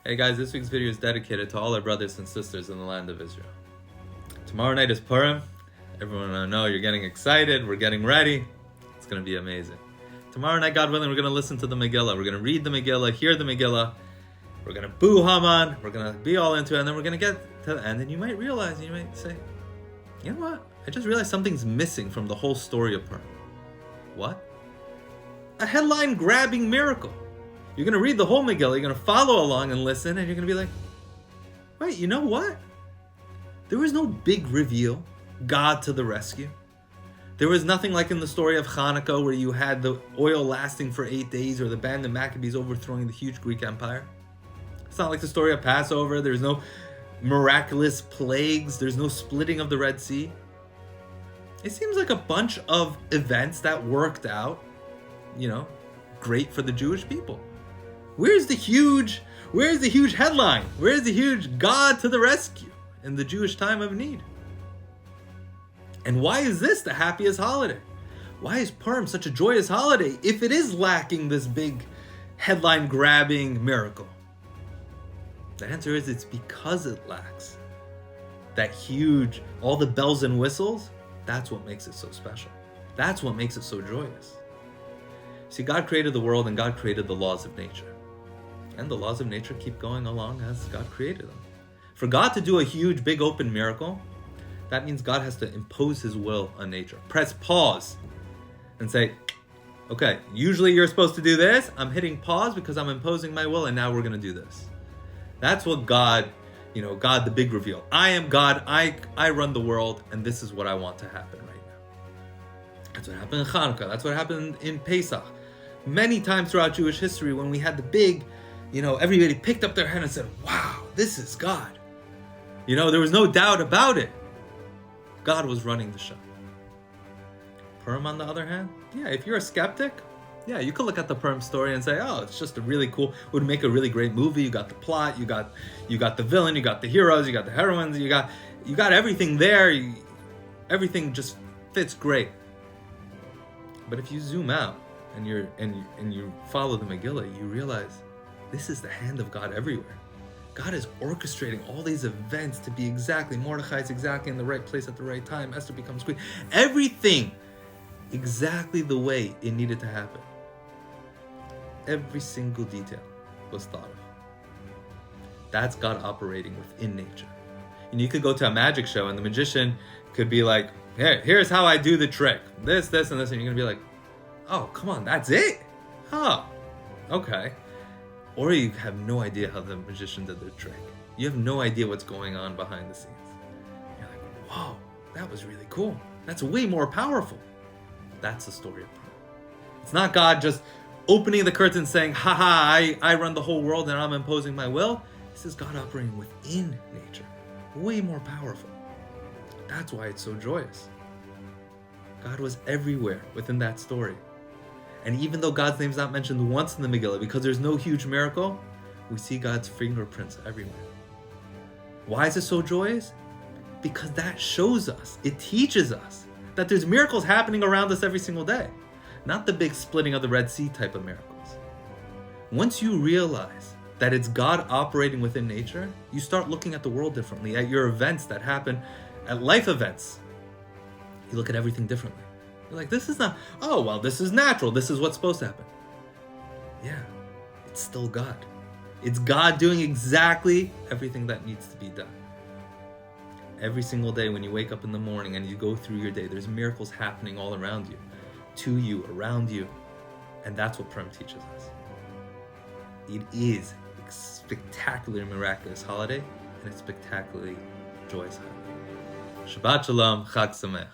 Hey guys, this week's video is dedicated to all our brothers and sisters in the land of Israel. Tomorrow night is Purim. Everyone I know you're getting excited. We're getting ready. It's going to be amazing. Tomorrow night, God willing, we're going to listen to the Megillah. We're going to read the Megillah, hear the Megillah. We're going to boo Haman. We're going to be all into it. And then we're going to get to the end. And you might realize, you might say, you know what? I just realized something's missing from the whole story of Purim. What? A headline-grabbing miracle. You're going to read the whole Megillah, you're going to follow along and listen, and you're going to be like, wait, you know what? There was no big reveal, God to the rescue. There was nothing like in the story of Hanukkah where you had the oil lasting for 8 days or the band of Maccabees overthrowing the huge Greek Empire. It's not like the story of Passover. There's no miraculous plagues. There's no splitting of the Red Sea. It seems like a bunch of events that worked out, great for the Jewish people. Where's the huge headline? Where's the huge God to the rescue in the Jewish time of need? And why is this the happiest holiday? Why is Purim such a joyous holiday if it is lacking this big headline-grabbing miracle? The answer is it's because it lacks that huge, all the bells and whistles. That's what makes it so special. That's what makes it so joyous. See, God created the world and God created the laws of nature. And the laws of nature keep going along as God created them. For God to do a huge, big, open miracle, that means God has to impose his will on nature. Press pause and say, okay, usually you're supposed to do this. I'm hitting pause because I'm imposing my will, and now we're going to do this. That's what God, God, the big reveal. I am God. I run the world, and this is what I want to happen right now. That's what happened in Hanukkah. That's what happened in Pesach. Many times throughout Jewish history, when we had the big, everybody picked up their hand and said, wow, this is God. There was no doubt about it. God was running the show. Purim, on the other hand, if you're a skeptic, you could look at the Purim story and say, oh, it's just a really cool, it would make a really great movie. You got the plot, you got the villain, you got the heroes, you got the heroines, you got everything there. Everything just fits great. But if you zoom out and you follow the Megillah, you realize this is the hand of God everywhere. God is orchestrating all these events to be exactly, Mordechai is exactly in the right place at the right time, Esther becomes queen. Everything exactly the way it needed to happen. Every single detail was thought of. That's God operating within nature. You could go to a magic show and the magician could be like, here's how I do the trick. This, and this. And you're going to be like, oh, come on, that's it? Oh, okay. Or you have no idea how the magician did their trick. You have no idea what's going on behind the scenes. You're like, whoa, that was really cool. That's way more powerful. That's the story of Purim. It's not God just opening the curtain saying, I run the whole world and I'm imposing my will. This is God operating within nature. Way more powerful. That's why it's so joyous. God was everywhere within that story. And even though God's name is not mentioned once in the Megillah, because there's no huge miracle, we see God's fingerprints everywhere. Why is it so joyous? Because that shows us, it teaches us that there's miracles happening around us every single day. Not the big splitting of the Red Sea type of miracles. Once you realize that it's God operating within nature, you start looking at the world differently, at your events that happen, at life events. You look at everything differently. You're like, this is not, this is natural. This is what's supposed to happen. Yeah, it's still God. It's God doing exactly everything that needs to be done. Every single day when you wake up in the morning and you go through your day, there's miracles happening all around you, to you, around you. And that's what Purim teaches us. It is a spectacular, miraculous holiday, and it's spectacularly joyous holiday. Shabbat Shalom, Chag Sameach.